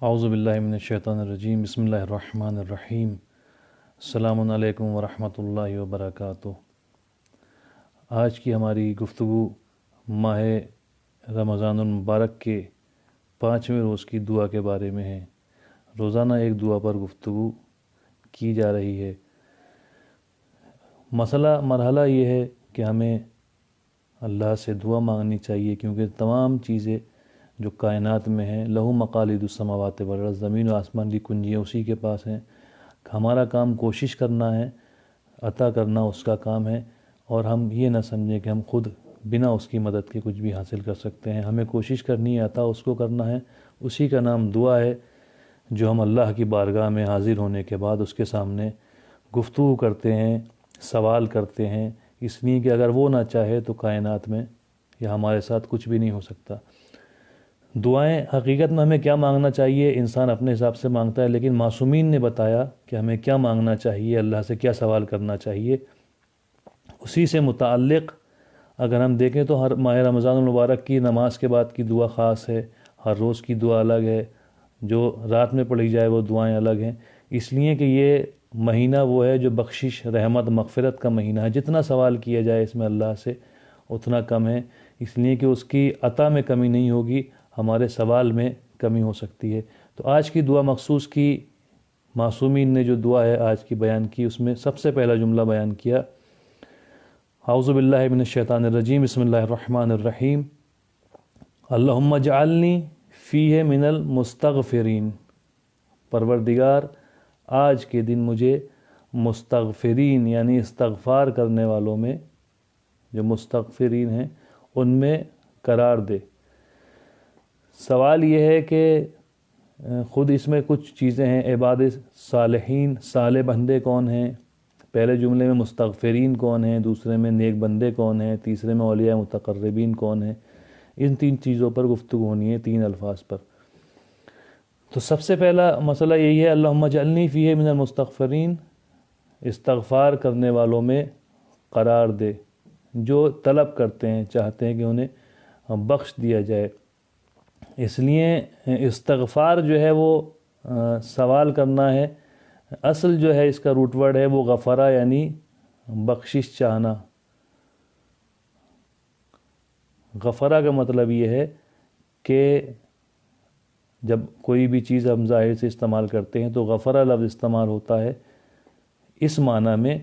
اعوذ باللہ من الشیطان الرجیم، بسم اللہ الرحمن الرحیم۔ السلام علیکم ورحمۃ اللہ وبرکاتہ۔ آج کی ہماری گفتگو ماہ رمضان المبارک کے 5ویں روز کی دعا کے بارے میں ہے۔ روزانہ ایک دعا پر گفتگو کی جا رہی ہے۔ مرحلہ یہ ہے کہ ہمیں اللہ سے دعا مانگنی چاہیے، کیونکہ تمام چیزیں جو کائنات میں ہیں، لہو مقالید السماوات والارض، زمین و آسمان کی کنجیاں اسی کے پاس ہیں۔ ہمارا کام کوشش کرنا ہے، عطا کرنا اس کا کام ہے، اور ہم یہ نہ سمجھیں کہ ہم خود بنا اس کی مدد کے کچھ بھی حاصل کر سکتے ہیں۔ ہمیں کوشش کرنی ہے، عطا اس کو کرنا ہے، اسی کا نام دعا ہے، جو ہم اللہ کی بارگاہ میں حاضر ہونے کے بعد اس کے سامنے گفتگو کرتے ہیں، سوال کرتے ہیں، اس لیے کہ اگر وہ نہ چاہے تو کائنات میں یا ہمارے ساتھ کچھ بھی نہیں ہو سکتا۔ دعائیں حقیقت میں ہمیں کیا مانگنا چاہیے، انسان اپنے حساب سے مانگتا ہے، لیکن معصومین نے بتایا کہ ہمیں کیا مانگنا چاہیے، اللہ سے کیا سوال کرنا چاہیے۔ اسی سے متعلق اگر ہم دیکھیں تو ہر ماہ رمضان المبارک کی نماز کے بعد کی دعا خاص ہے، ہر روز کی دعا الگ ہے، جو رات میں پڑھی جائے وہ دعائیں الگ ہیں، اس لیے کہ یہ مہینہ وہ ہے جو بخشش، رحمت، مغفرت کا مہینہ ہے۔ جتنا سوال کیا جائے اس میں اللہ سے اتنا کم ہے، اس لیے کہ اس کی عطا میں کمی نہیں ہوگی، ہمارے سوال میں کمی ہو سکتی ہے۔ تو آج کی دعا مخصوص کی، معصومین نے جو دعا ہے آج کی بیان کی، اس میں سب سے پہلا جملہ بیان کیا، اعوذ باللہ من الشیطان الرجیم، بسم اللہ الرحمن الرحیم، اللہم اجعلنی فیہ من المستغفرین۔ پروردگار آج کے دن مجھے مستغفرین یعنی استغفار کرنے والوں میں، جو مستغفرین ہیں ان میں قرار دے۔ سوال یہ ہے کہ خود اس میں کچھ چیزیں ہیں، عباد صالحین، صالح بندے کون ہیں، پہلے جملے میں مستغفرین کون ہیں، دوسرے میں نیک بندے کون ہیں، تیسرے میں اولیاء متقربین کون ہیں، ان تین چیزوں پر گفتگو ہونی ہے، تین الفاظ پر۔ تو سب سے پہلا مسئلہ یہی ہے، اللہم اجعلنی فیہ من المستغفرین، استغفار کرنے والوں میں قرار دے، جو طلب کرتے ہیں، چاہتے ہیں کہ انہیں بخش دیا جائے۔ اس لیے استغفار جو ہے وہ سوال کرنا ہے، اصل جو ہے اس کا روٹ ورڈ ہے وہ غفرہ یعنی بخشش چاہنا۔ غفرہ کا مطلب یہ ہے کہ جب کوئی بھی چیز ہم ظاہر سے استعمال کرتے ہیں تو غفرہ لفظ استعمال ہوتا ہے اس معنی میں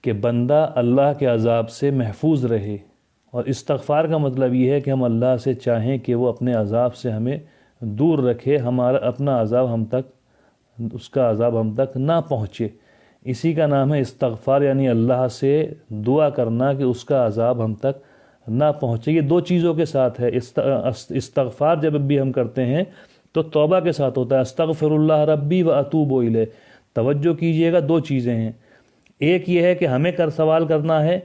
کہ بندہ اللہ کے عذاب سے محفوظ رہے، اور استغفار کا مطلب یہ ہے کہ ہم اللہ سے چاہیں کہ وہ اپنے عذاب سے ہمیں دور رکھے، ہمارا اپنا عذاب ہم تک، اس کا عذاب ہم تک نہ پہنچے۔ اسی کا نام ہے استغفار، یعنی اللہ سے دعا کرنا کہ اس کا عذاب ہم تک نہ پہنچے۔ یہ دو چیزوں کے ساتھ ہے۔ استغفار جب بھی ہم کرتے ہیں تو توبہ کے ساتھ ہوتا ہے، استغفر اللہ ربی و اتوب الیہ۔ توجہ کیجئے گا، دو چیزیں ہیں، ایک یہ ہے کہ ہمیں سوال کرنا ہے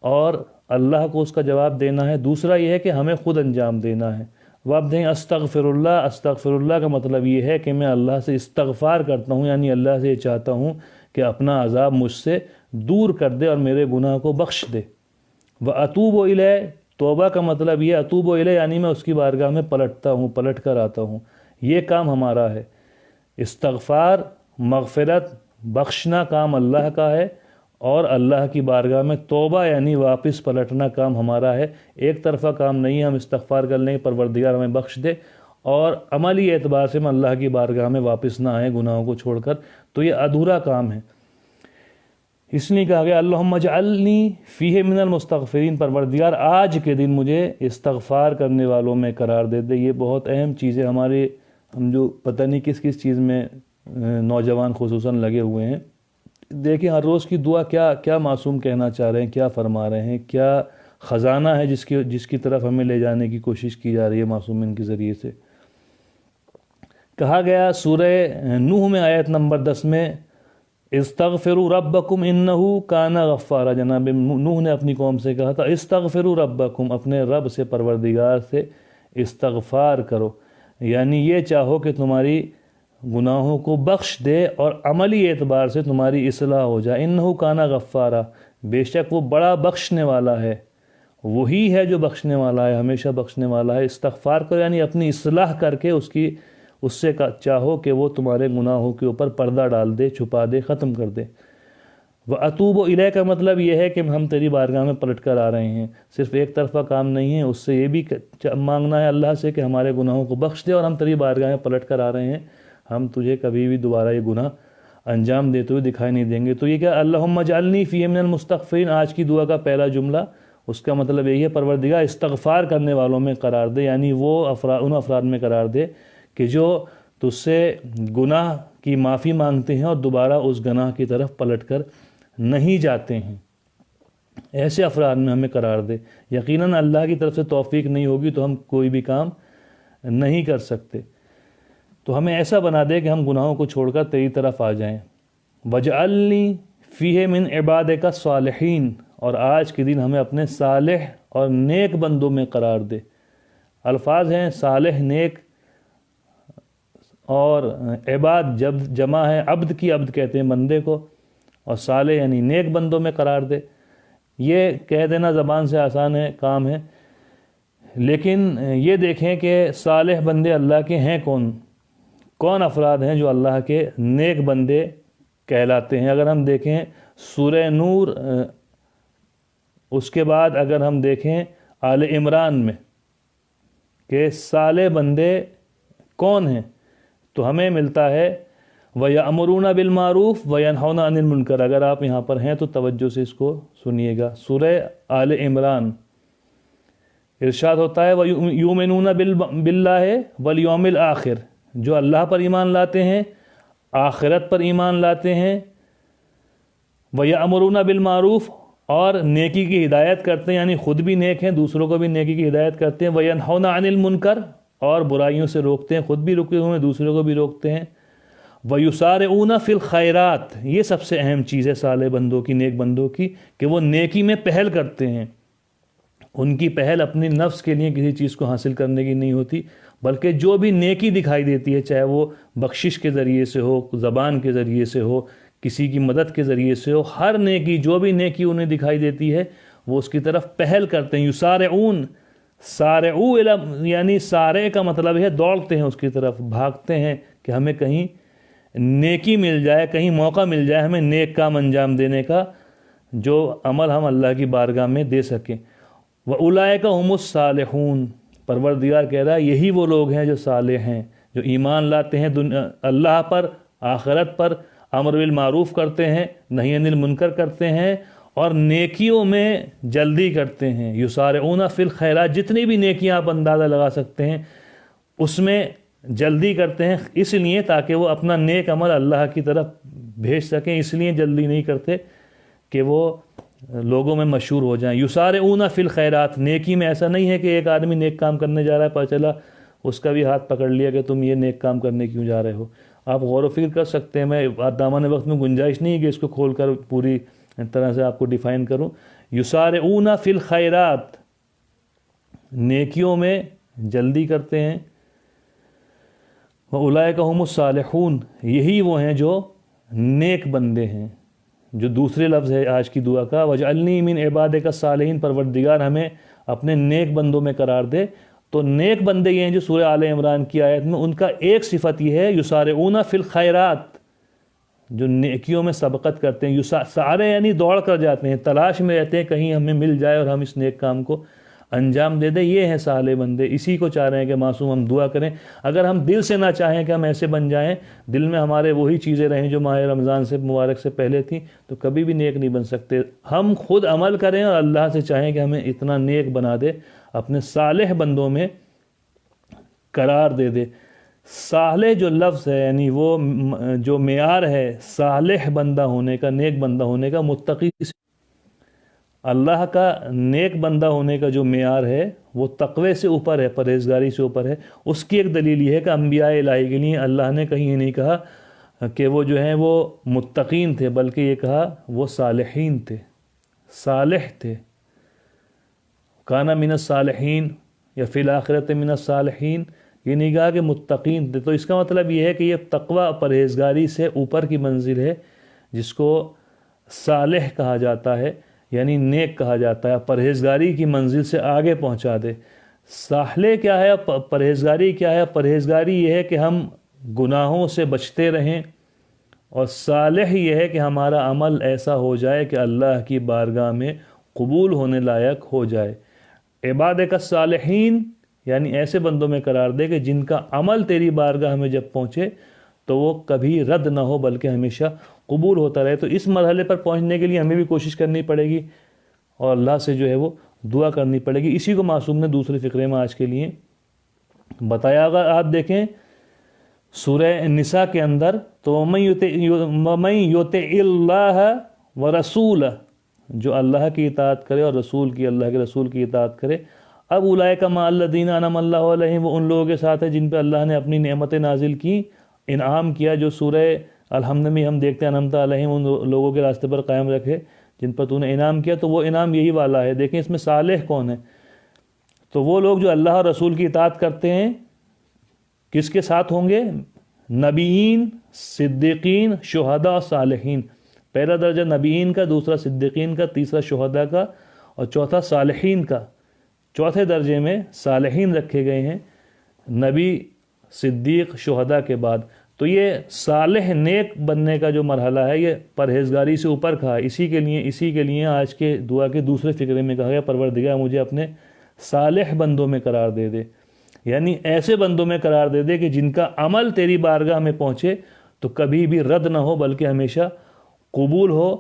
اور اللہ کو اس کا جواب دینا ہے، دوسرا یہ ہے کہ ہمیں خود انجام دینا ہے۔ وہ آپ دیں استغفر اللہ، استغفر اللہ کا مطلب یہ ہے کہ میں اللہ سے استغفار کرتا ہوں، یعنی اللہ سے یہ چاہتا ہوں کہ اپنا عذاب مجھ سے دور کر دے اور میرے گناہ کو بخش دے۔ وَأَتُوبُ إِلَيْهِ، توبہ کا مطلب یہ اتوب الیہ یعنی میں اس کی بارگاہ میں پلٹتا ہوں، پلٹ کر آتا ہوں، یہ کام ہمارا ہے۔ استغفار، مغفرت، بخشنا کام اللہ کا ہے، اور اللہ کی بارگاہ میں توبہ یعنی واپس پلٹنا کام ہمارا ہے۔ ایک طرفہ کام نہیں ہے، ہم استغفار کر لیں پروردگار ہمیں بخش دے، اور عملی اعتبار سے ہم اللہ کی بارگاہ میں واپس نہ آئیں گناہوں کو چھوڑ کر، تو یہ ادھورا کام ہے۔ اس لیے کہا گیا اللہم اجعلنی فیہ من المستغفرین، پروردگار آج کے دن مجھے استغفار کرنے والوں میں قرار دے دے۔ یہ بہت اہم چیز ہے ہمارے، ہم جو پتہ نہیں کس کس چیز میں نوجوان خصوصاً لگے ہوئے ہیں۔ دیکھیں ہر روز کی دعا کیا معصوم کہنا چاہ رہے ہیں، کیا فرما رہے ہیں، کیا خزانہ ہے جس کی طرف ہمیں لے جانے کی کوشش کی جا رہی ہے معصومین کے ذریعے سے۔ کہا گیا سورہ نوح میں آیت نمبر 10 میں، استغفروا ربکم انہ کان غفارا، جناب نوح نے اپنی قوم سے کہا تھا استغفروا ربکم، اپنے رب سے، پروردگار سے استغفار کرو، یعنی یہ چاہو کہ تمہاری گناہوں کو بخش دے اور عملی اعتبار سے تمہاری اصلاح ہو جائے۔ انہ کان غفارا، بے شک وہ بڑا بخشنے والا ہے، وہی ہے جو بخشنے والا ہے، ہمیشہ بخشنے والا ہے۔ استغفار کرو یعنی اپنی اصلاح کر کے اس سے چاہو کہ وہ تمہارے گناہوں کے اوپر پردہ ڈال دے، چھپا دے، ختم کر دے۔ وَأَتُوبُ إِلَيْكَ کا مطلب یہ ہے کہ ہم تیری بارگاہ میں پلٹ کر آ رہے ہیں، صرف ایک طرفہ کام نہیں ہے، اس سے یہ بھی مانگنا ہے اللہ سے کہ ہمارے گناہوں کو بخش دے، اور ہم تیری بارگاہ میں پلٹ کر آ رہے ہیں، ہم تجھے کبھی بھی دوبارہ یہ گناہ انجام دیتے ہوئے دکھائی نہیں دیں گے۔ تو یہ کیا اللہم اجعلنی فی من المستغفرین، آج کی دعا کا پہلا جملہ، اس کا مطلب یہی ہے پروردگار استغفار کرنے والوں میں قرار دے، یعنی وہ ان افراد میں قرار دے کہ جو تجھ سے گناہ کی معافی مانگتے ہیں اور دوبارہ اس گناہ کی طرف پلٹ کر نہیں جاتے ہیں، ایسے افراد میں ہمیں قرار دے۔ یقیناً اللہ کی طرف سے توفیق نہیں ہوگی تو ہم کوئی بھی کام نہیں کر سکتے، تو ہمیں ایسا بنا دے کہ ہم گناہوں کو چھوڑ کر تیری طرف آ جائیں۔ وَجْعَلْنِي فِيهِ مِنْ عِبَادِكَ الصَّالِحِينَ، اور آج کے دن ہمیں اپنے صالح اور نیک بندوں میں قرار دے۔ الفاظ ہیں صالح، نیک اور عباد جب جمع ہے عبد کی، عبد کہتے ہیں بندے کو، اور صالح یعنی نیک بندوں میں قرار دے۔ یہ کہہ دینا زبان سے آسان ہے، کام ہے، لیکن یہ دیکھیں کہ صالح بندے اللہ کے ہیں کون افراد ہیں جو اللہ کے نیک بندے کہلاتے ہیں۔ اگر ہم دیکھیں سورہ نور، اس کے بعد اگر ہم دیکھیں آل عمران میں کہ صالح بندے کون ہیں، تو ہمیں ملتا ہے وَيَأْمُرُونَ بِالْمَعْرُوفِ وَيَنْهَوْنَ عَنِ الْمُنْكَرِ۔ اگر آپ یہاں پر ہیں تو توجہ سے اس کو سنیے گا۔ سورہ آل عمران ارشاد ہوتا ہے وَيُؤْمِنُونَ بِاللَّهِ وَالْيَوْمِ الْآخِرِ، جو اللہ پر ایمان لاتے ہیں، آخرت پر ایمان لاتے ہیں، وَيَأْمُرُونَ بِالْمَعْرُوفِ، اور نیکی کی ہدایت کرتے ہیں، یعنی خود بھی نیک ہیں، دوسروں کو بھی نیکی کی ہدایت کرتے ہیں، وَيَنْهَوْنَ عَنِ الْمُنْكَرِ، اور برائیوں سے روکتے ہیں، خود بھی رکے ہوئے ہیں، دوسروں کو بھی روکتے ہیں، وَيُسَارِعُونَ فِي الْخَيْرَاتِ، یہ سب سے اہم چیز ہے صالح بندوں کی، نیک بندوں کی، کہ وہ نیکی میں پہل کرتے ہیں۔ ان کی پہل اپنی نفس کے لیے کسی چیز کو حاصل کرنے کی نہیں ہوتی، بلکہ جو بھی نیکی دکھائی دیتی ہے، چاہے وہ بخشش کے ذریعے سے ہو، زبان کے ذریعے سے ہو، کسی کی مدد کے ذریعے سے ہو، ہر نیکی، جو بھی نیکی انہیں دکھائی دیتی ہے وہ اس کی طرف پہل کرتے ہیں۔ یسارعون، سارعو یعنی سارع کا مطلب ہے دوڑتے ہیں، اس کی طرف بھاگتے ہیں کہ ہمیں کہیں نیکی مل جائے، کہیں موقع مل جائے ہمیں نیک کام انجام دینے کا، جو عمل ہم اللہ کی بارگاہ میں دے سکیں۔ وَأُولَئِكَ هُمُ الصَّالِحُونَ، پروردگار کہہ رہا ہے یہی وہ لوگ ہیں جو صالح ہیں، جو ایمان لاتے ہیں اللہ پر، آخرت پر، امر بالمعروف کرتے ہیں، نہی عن المنکر کرتے ہیں، اور نیکیوں میں جلدی کرتے ہیں۔ یسارعون فی الخیرات، جتنی بھی نیکیاں آپ اندازہ لگا سکتے ہیں اس میں جلدی کرتے ہیں، اس لیے تاکہ وہ اپنا نیک عمل اللہ کی طرف بھیج سکیں، اس لیے جلدی نہیں کرتے کہ وہ لوگوں میں مشہور ہو جائیں۔ یسارعون فی الخیرات، نیکی میں ایسا نہیں ہے کہ ایک آدمی نیک کام کرنے جا رہا ہے، پتہ چلا اس کا بھی ہاتھ پکڑ لیا کہ تم یہ نیک کام کرنے کیوں جا رہے ہو۔ آپ غور و فکر کر سکتے ہیں، میں دامن وقت میں گنجائش نہیں ہے کہ اس کو کھول کر پوری طرح سے آپ کو ڈیفائن کروں۔ یسارعون فی الخیرات، نیکیوں میں جلدی کرتے ہیں۔ وَأُولَئِكَ هُمُ الصَّالِحُونَ، یہی وہ ہیں جو نیک بندے ہیں۔ جو دوسرے لفظ ہے آج کی دعا کا، وَجْعَلْنِي مِنْ عِبَادِكَ الصَّالِحِينَ، پروردگار ہمیں اپنے نیک بندوں میں قرار دے۔ تو نیک بندے یہ ہیں جو سورہ آل عمران کی آیت میں ان کا ایک صفت یہ ہے یسارعون فی الخیرات، جو نیکیوں میں سبقت کرتے ہیں۔ سارے یعنی دوڑ کر جاتے ہیں، تلاش میں رہتے ہیں کہیں ہمیں مل جائے اور ہم اس نیک کام کو انجام دے دیں۔ یہ ہیں صالح بندے، اسی کو چاہ رہے ہیں کہ معصوم ہم دعا کریں۔ اگر ہم دل سے نہ چاہیں کہ ہم ایسے بن جائیں، دل میں ہمارے وہی چیزیں رہیں جو ماہ رمضان سے مبارک سے پہلے تھیں، تو کبھی بھی نیک نہیں بن سکتے۔ ہم خود عمل کریں اور اللہ سے چاہیں کہ ہمیں اتنا نیک بنا دے، اپنے صالح بندوں میں قرار دے دے۔ صالح جو لفظ ہے، یعنی وہ جو معیار ہے صالح بندہ ہونے کا، نیک بندہ ہونے کا، متقی، اللہ کا نیک بندہ ہونے کا جو معیار ہے وہ تقوی سے اوپر ہے، پرہیزگاری سے اوپر ہے۔ اس کی ایک دلیل یہ ہے کہ انبیاء الہی کے لیے اللہ نے کہیں یہ نہیں کہا کہ وہ جو ہیں وہ متقین تھے، بلکہ یہ کہا وہ صالحین تھے، صالح تھے۔ کانا من الصالحین یا فی الآخرۃ من الصالحین، یہ نہیں کہا کہ متقین تھے۔ تو اس کا مطلب یہ ہے کہ یہ تقوی، پرہیزگاری سے اوپر کی منزل ہے، جس کو صالح کہا جاتا ہے، یعنی نیک کہا جاتا ہے، پرہیزگاری کی منزل سے آگے پہنچا دے۔ صالح کیا ہے، پرہیزگاری کیا ہے؟ پرہیزگاری یہ ہے کہ ہم گناہوں سے بچتے رہیں، اور صالح یہ ہے کہ ہمارا عمل ایسا ہو جائے کہ اللہ کی بارگاہ میں قبول ہونے لائق ہو جائے۔ عبادک الصالحین یعنی ایسے بندوں میں قرار دے کہ جن کا عمل تیری بارگاہ میں جب پہنچے تو وہ کبھی رد نہ ہو بلکہ ہمیشہ قبول ہوتا رہے۔ تو اس مرحلے پر پہنچنے کے لیے ہمیں بھی کوشش کرنی پڑے گی اور اللہ سے جو ہے وہ دعا کرنی پڑے گی۔ اسی کو معصوم نے دوسرے فقرے میں آج کے لیے بتایا۔ اگر آپ دیکھیں سورہ نساء کے اندر تو وَمَن يُطِعِ اللَّهَ وَرَسُولَهُ، جو اللہ کی اطاعت کرے اور اللہ کے رسول کی اطاعت کرے، اب اولئک مع الذین انعم اللہ علیہم، وہ ان لوگوں کے ساتھ ہے جن پہ اللہ نے اپنی نعمتیں نازل کی، انعام کیا، جو سورہ الحمد میں ہم دیکھتے ہیں انعمت علیہم، ان لوگوں کے راستے پر قائم رکھے جن پر تو نے انعام کیا، تو وہ انعام یہی والا ہے۔ دیکھیں اس میں صالح کون ہے؟ تو وہ لوگ جو اللہ اور رسول کی اطاعت کرتے ہیں، کس کے ساتھ ہوں گے؟ نبیین، صدیقین، شہداء اور صالحین۔ پہلا درجہ نبیین کا، دوسرا صدیقین کا، تیسرا شہداء کا اور چوتھا صالحین کا۔ چوتھے درجے میں صالحین رکھے گئے ہیں نبی، صدیق، شہداء کے بعد۔ تو یہ صالح نیک بننے کا جو مرحلہ ہے یہ پرہیزگاری سے اوپر کا ہے۔ اسی کے لیے آج کے دعا کے دوسرے فقرے میں کہا گیا پروردگار مجھے اپنے صالح بندوں میں قرار دے دے، یعنی ایسے بندوں میں قرار دے دے کہ جن کا عمل تیری بارگاہ میں پہنچے تو کبھی بھی رد نہ ہو بلکہ ہمیشہ قبول ہو،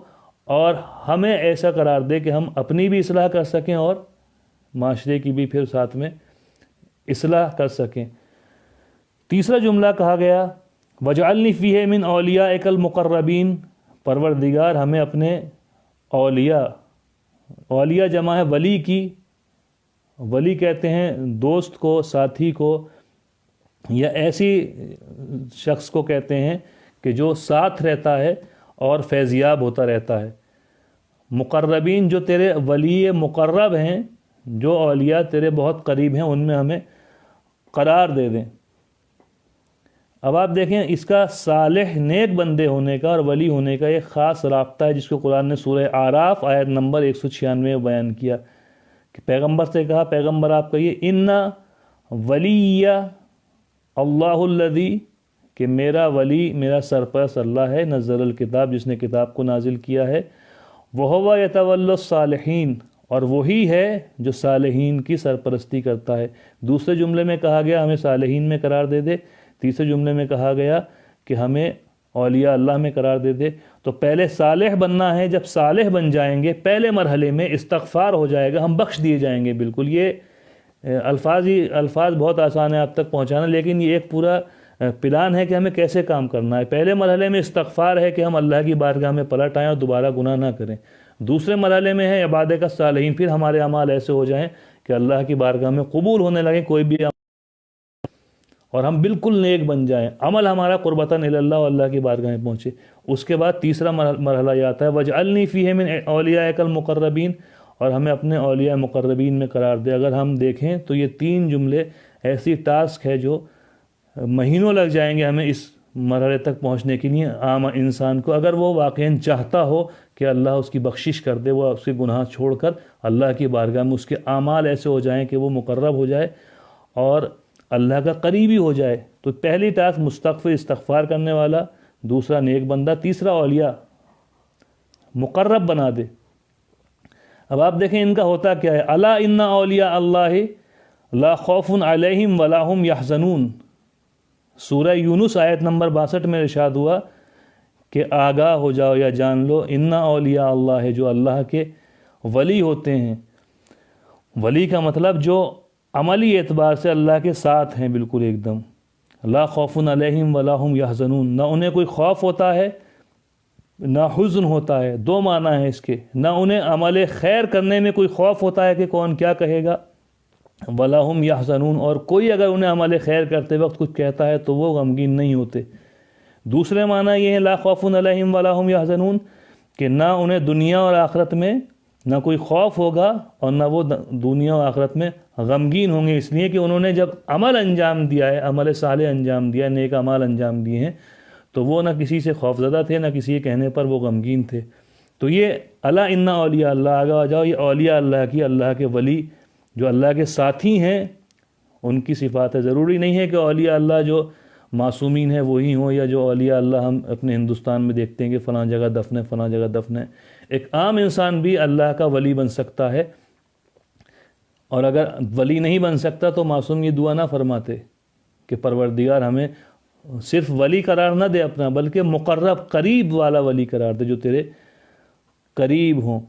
اور ہمیں ایسا قرار دے کہ ہم اپنی بھی اصلاح کر سکیں اور معاشرے کی بھی پھر ساتھ میں اصلاح کر سکیں۔ تیسرا جملہ کہا گیا وَجْعَلْنِي فِيهِ مِنْ أَوْلِيَائِكَ الْمُقَرَّبِينَ، پروردگار ہمیں اپنے اولیاء جمع ہے ولی کی، ولی کہتے ہیں دوست کو، ساتھی کو، یا ایسی شخص کو کہتے ہیں کہ جو ساتھ رہتا ہے اور فیضیاب ہوتا رہتا ہے۔ مقربین جو تیرے ولی مقرب ہیں، جو اولیاء تیرے بہت قریب ہیں، ان میں ہمیں قرار دے دیں۔ اب آپ دیکھیں اس کا صالح نیک بندے ہونے کا اور ولی ہونے کا ایک خاص رابطہ ہے جس کو قرآن نے سورہ اعراف آیت نمبر 196 میں بیان کیا کہ پیغمبر سے کہا، پیغمبر آپ کہیے اِنَّ وَلِيَّ اللہ الذی، کہ میرا ولی، میرا سرپرست اللہ ہے، نزل الکتاب، جس نے کتاب کو نازل کیا ہے، وَهُوَ يَتَوَلَّى الصَّالِحِينَ، اور وہی ہے جو صالحین کی سرپرستی کرتا ہے۔ دوسرے جملے میں کہا گیا ہمیں صالحین میں قرار دے دے، تیسرے جملے میں کہا گیا کہ ہمیں اولیاء اللہ میں قرار دے دے۔ تو پہلے صالح بننا ہے، جب صالح بن جائیں گے پہلے مرحلے میں استغفار ہو جائے گا، ہم بخش دیے جائیں گے۔ بالکل یہ الفاظ بہت آسان ہے آپ تک پہنچانا، لیکن یہ ایک پورا پلان ہے کہ ہمیں کیسے کام کرنا ہے۔ پہلے مرحلے میں استغفار ہے کہ ہم اللہ کی بارگاہ میں پلٹ آئیں اور دوبارہ گناہ نہ کریں۔ دوسرے مرحلے میں ہے عبادت کا صالحین، پھر ہمارے اعمال ایسے ہو جائیں کہ اللہ کی بارگاہ میں قبول ہونے لگیں کوئی بھی اور ہم بالکل نیک بن جائیں، عمل ہمارا قربتاً الی اللہ اور اللہ کی بارگاہ میں پہنچے۔ اس کے بعد تیسرا مرحلہ یہ آتا ہے وَجْعَلْنِي فِيهِ مِنْ أَوْلِيَائِكَ الْمُقَرَّبِينَ، اور ہمیں اپنے اولیاء مقربین میں قرار دے۔ اگر ہم دیکھیں تو یہ تین جملے ایسی ٹاسک ہے جو مہینوں لگ جائیں گے ہمیں اس مرحلے تک پہنچنے کے لیے۔ عام انسان کو اگر وہ واقعاً چاہتا ہو کہ اللہ اس کی بخشش کر دے، وہ اس کے گناہ چھوڑ کر اللہ کی بارگاہ میں اس کے اعمال ایسے ہو جائیں کہ وہ مقرب ہو جائے اور اللہ کا قریبی ہو جائے، تو پہلی ٹاسک مستغفر، استغفار کرنے والا، دوسرا نیک بندہ، تیسرا اولیاء مقرب بنا دے۔ اب آپ دیکھیں ان کا ہوتا کیا ہے، الا ان اولیاء اللہ لا خوف علیہم ولا هم یحزنون، سورہ یونس آیت نمبر 62 میں ارشاد ہوا کہ آگاہ ہو جاؤ یا جان لو، ان اولیاء اللہ ہے، جو اللہ کے ولی ہوتے ہیں۔ ولی کا مطلب جو عملی اعتبار سے اللہ کے ساتھ ہیں، بالکل ایک دم لا خوف علیہم ولا هم یحزنون، نہ انہیں کوئی خوف ہوتا ہے نہ حزن ہوتا ہے۔ دو معنی ہیں اس کے، نہ انہیں عمل خیر کرنے میں کوئی خوف ہوتا ہے کہ کون کیا کہے گا، ولا هم یحزنون، اور کوئی اگر انہیں عمل خیر کرتے وقت کچھ کہتا ہے تو وہ غمگین نہیں ہوتے۔ دوسرے معنی یہ ہے لا خوف علیہم ولا هم یحزنون، کہ نہ انہیں دنیا اور آخرت میں نہ کوئی خوف ہوگا اور نہ وہ دنیا و آخرت میں غمگین ہوں گے، اس لیے کہ انہوں نے جب عمل انجام دیا ہے، عمل صالح انجام دیا ہے، نیک اعمال انجام دیے ہیں، تو وہ نہ کسی سے خوف زدہ تھے، نہ کسی کے کہنے پر وہ غمگین تھے۔ تو یہ الا ان اولیاء اللہ، آگے آ جاؤ، یہ اولیاء اللہ کی، اللہ کے ولی جو اللہ کے ساتھی ہیں، ان کی صفات ہے. ضروری نہیں ہے کہ اولیاء اللہ جو معصومین ہیں وہی ہوں، یا جو اولیاء اللہ ہم اپنے ہندوستان میں دیکھتے ہیں کہ فلاں جگہ دفن ہے، فلاں جگہ دفن ہے. ایک عام انسان بھی اللہ کا ولی بن سکتا ہے، اور اگر ولی نہیں بن سکتا تو معصوم یہ دعا نہ فرماتے کہ پروردگار ہمیں صرف ولی قرار نہ دے اپنا، بلکہ مقرب قریب والا ولی قرار دے جو تیرے قریب ہوں.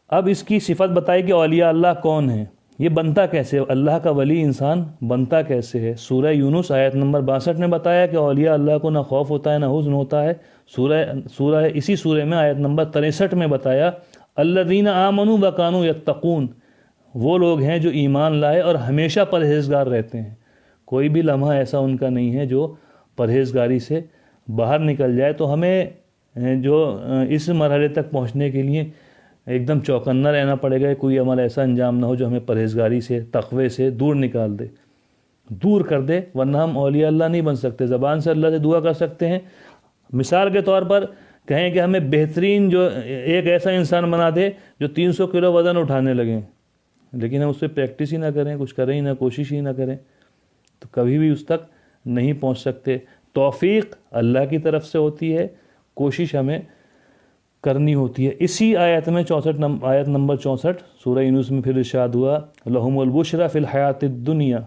اب اس کی صفت بتائی کہ اولیاء اللہ کون ہیں، یہ بنتا کیسے، اللہ کا ولی انسان بنتا کیسے ہے. سورہ یونس آیت نمبر 62 میں بتایا کہ اولیاء اللہ کو نہ خوف ہوتا ہے نہ حزن ہوتا ہے. اسی سورہ میں آیت نمبر 63 میں بتایا الذین آمنوا وکانوا یتقون، وہ لوگ ہیں جو ایمان لائے اور ہمیشہ پرہیزگار رہتے ہیں. کوئی بھی لمحہ ایسا ان کا نہیں ہے جو پرہیزگاری سے باہر نکل جائے. تو ہمیں جو اس مرحلے تک پہنچنے کے لیے ایک دم چوکنا رہنا پڑے گا، کوئی عمل ایسا انجام نہ ہو جو ہمیں پرہیزگاری سے، تقوی سے دور نکال دے، دور کر دے، ورنہ ہم اولیاء اللہ نہیں بن سکتے. زبان سے اللہ سے دعا کر سکتے ہیں. مثال کے طور پر کہیں کہ ہمیں بہترین جو ایک ایسا انسان بنا دے جو 300 کلو وزن اٹھانے لگیں، لیکن ہم اس پہ پریکٹس ہی نہ کریں، کچھ کریں ہی نہ، کوشش ہی نہ کریں، تو کبھی بھی اس تک نہیں پہنچ سکتے. توفیق اللہ کی طرف سے ہوتی ہے، کوشش ہمیں کرنی ہوتی ہے. اسی آیت میں آیت نمبر 64 سورہ یونس میں پھر ارشاد ہوا لہم البشری فی الحیات الدنیا،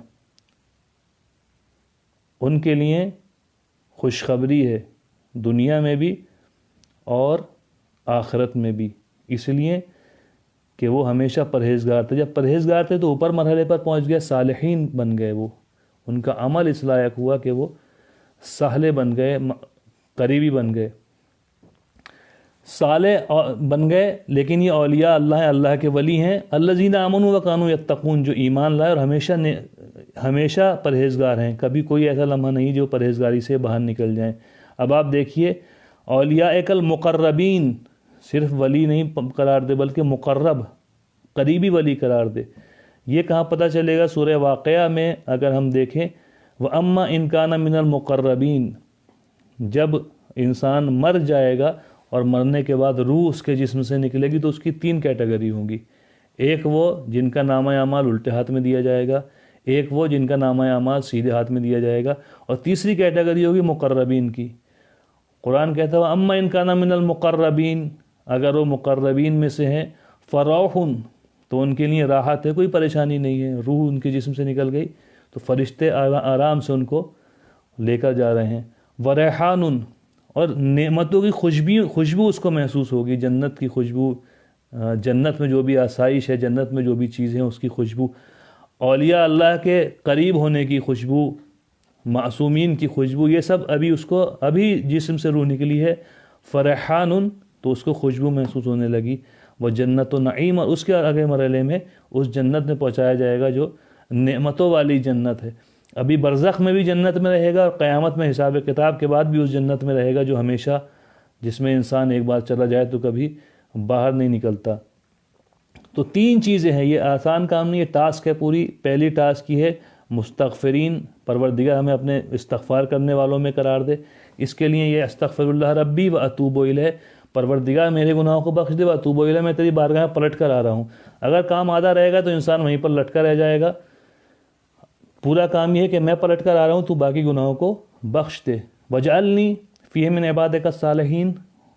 ان کے لیے خوشخبری ہے دنیا میں بھی اور آخرت میں بھی، اس لیے کہ وہ ہمیشہ پرہیزگار تھے. جب پرہیزگار تھے تو اوپر مرحلے پر پہنچ گئے، صالحین بن گئے. وہ ان کا عمل اس لائق ہوا کہ وہ صالح بن گئے، قریبی بن گئے، صالح بن گئے. لیکن یہ اولیاء اللہ ہیں، اللہ کے ولی ہیں. الذین آمنوا وکانوا یتقون، جو ایمان لائے اور ہمیشہ پرہیزگار ہیں. کبھی کوئی ایسا لمحہ نہیں جو پرہیزگاری سے باہر نکل جائیں. اب آپ دیکھیے اولیاء المقربین، صرف ولی نہیں قرار دے بلکہ مقرب قریبی ولی قرار دے. یہ کہاں پتہ چلے گا؟ سورہ واقعہ میں اگر ہم دیکھیں وَأَمَّا إِن كَانَ مِنَ الْمُقَرَّبِينَ، جب انسان مر جائے گا اور مرنے کے بعد روح اس کے جسم سے نکلے گی تو اس کی 3 کیٹیگری ہوں گی. ایک وہ جن کا نامہ اعمال الٹے ہاتھ میں دیا جائے گا، ایک وہ جن کا نامہ اعمال سیدھے ہاتھ میں دیا جائے گا، اور تیسری کیٹیگری ہوگی مقربین کی. قرآن کہتا ہے اما ان کان من المقربین، اگر وہ مقربین میں سے ہیں، فروح، تو ان کے لیے راحت ہے، کوئی پریشانی نہیں ہے. روح ان کے جسم سے نکل گئی تو فرشتے آرام سے ان کو لے کر جا رہے ہیں. وریحان، اور نعمتوں کی خوشبو اس کو محسوس ہوگی، جنت کی خوشبو، جنت میں جو بھی آسائش ہے، جنت میں جو بھی چیزیں ہیں اس کی خوشبو، اولیاء اللہ کے قریب ہونے کی خوشبو، معصومین کی خوشبو، یہ سب ابھی جسم سے روح نکلی ہے. فرحان، تو اس کو خوشبو محسوس ہونے لگی. وہ جنت و نعیم، اور اس کے آگے مرحلے میں اس جنت میں پہنچایا جائے گا جو نعمتوں والی جنت ہے. ابھی برزخ میں بھی جنت میں رہے گا، اور قیامت میں حساب کتاب کے بعد بھی اس جنت میں رہے گا جو ہمیشہ، جس میں انسان ایک بار چلا جائے تو کبھی باہر نہیں نکلتا. تو 3 چیزیں ہیں، یہ آسان کام نہیں، یہ ٹاسک ہے پوری. پہلی ٹاسک یہ ہے مستغفرین، پروردگار ہمیں اپنے استغفار کرنے والوں میں قرار دے. اس کے لیے یہ استغفر اللہ ربی و اتوب الیہ، پروردگار میرے گناہوں کو بخش دے، و اتوب الیہ، میں تیری بارگاہ میں پلٹ کر آ رہا ہوں. اگر کام آدھا رہے گا تو انسان وہیں پر لٹکا رہ جائے گا. پورا کام یہ ہے کہ میں پلٹ کر آ رہا ہوں، تو باقی گناہوں کو بخش دے. وجعلنی فیہ من عبادک الصالحین،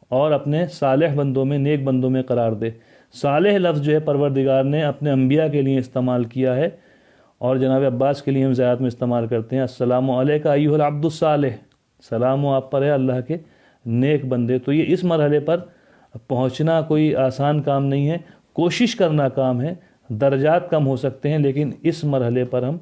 اور اپنے صالح بندوں میں، نیک بندوں میں قرار دے. صالح لفظ جو ہے پروردگار نے اپنے انبیاء کے لیے استعمال کیا ہے، اور جناب عباس کے لیے ہم زیارت میں استعمال کرتے ہیں. السلام علیکہ ایھا العبد الصالح، سلام و آپ پر ہے اللہ کے نیک بندے. تو یہ اس مرحلے پر پہنچنا کوئی آسان کام نہیں ہے، کوشش کرنا کام ہے. درجات کم ہو سکتے ہیں لیکن اس مرحلے پر ہم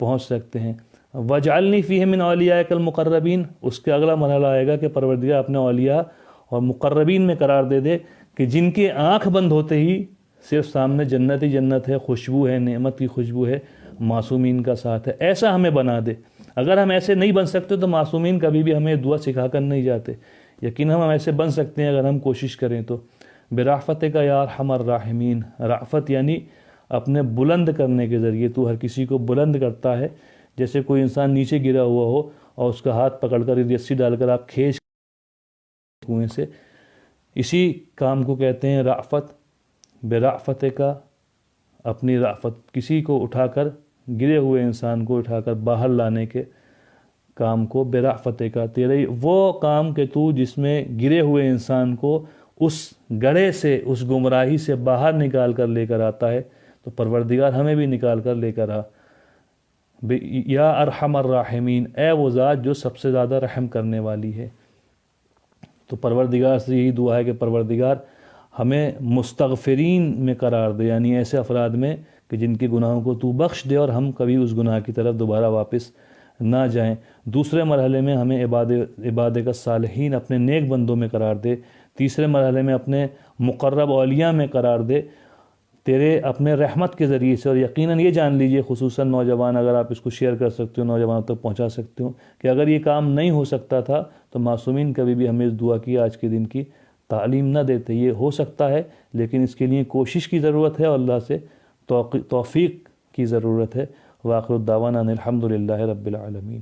پہنچ سکتے ہیں. وجعلنی فیہ من اولیائک المقربین، اس کے اگلا مرحلہ آئے گا کہ پروردگار اپنے اولیاء اور مقربین میں قرار دے دے کہ جن کے آنکھ بند ہوتے ہی صرف سامنے جنت ہی جنت ہے، خوشبو ہے، نعمت کی خوشبو ہے، معصومین کا ساتھ ہے. ایسا ہمیں بنا دے. اگر ہم ایسے نہیں بن سکتے تو معصومین کبھی بھی ہمیں دعا سکھا کر نہیں جاتے. یقین ہم ایسے بن سکتے ہیں اگر ہم کوشش کریں تو. برحمتک یا ارحم الراحمین، رافت یعنی اپنے بلند کرنے کے ذریعے تو ہر کسی کو بلند کرتا ہے. جیسے کوئی انسان نیچے گرا ہوا ہو اور اس کا ہاتھ پکڑ کر رسی ڈال کر آپ کھینچ کنویں سے، اسی کام کو کہتے ہیں رافت. برافت کا، اپنی رافت، کسی کو اٹھا کر گرے ہوئے انسان کو اٹھا کر باہر لانے کے کام کو، برأفت کا، تیرے وہ کام کہ تو جس میں گرے ہوئے انسان کو اس گڑھے سے، اس گمراہی سے باہر نکال کر لے کر آتا ہے، تو پروردگار ہمیں بھی نکال کر لے کر آ یا ارحم الراحمین، اے وہ ذات جو سب سے زیادہ رحم کرنے والی ہے۔ تو پروردگار سے یہی دعا ہے کہ پروردگار ہمیں مستغفرین میں قرار دے، یعنی ایسے افراد میں کہ جن کے گناہوں کو تو بخش دے اور ہم کبھی اس گناہ کی طرف دوبارہ واپس نہ جائیں۔ دوسرے مرحلے میں ہمیں عباد کا صالحین، اپنے نیک بندوں میں قرار دے۔ تیسرے مرحلے میں اپنے مقرب اولیاء میں قرار دے تیرے اپنے رحمت کے ذریعے سے۔ اور یقیناً یہ جان لیجئے، خصوصاً نوجوان، اگر آپ اس کو شیئر کر سکتے ہو، نوجوانوں تک پہنچا سکتے ہو، کہ اگر یہ کام نہیں ہو سکتا تھا تو معصومین کبھی بھی ہمیں اس دعا کی آج کے دن کی تعلیم نہ دیتے۔ یہ ہو سکتا ہے، لیکن اس کے لیے کوشش کی ضرورت ہے اور اللہ سے توفیق کی ضرورت ہے۔ وآخر الدعوانا ان الحمد للہ رب العالمین۔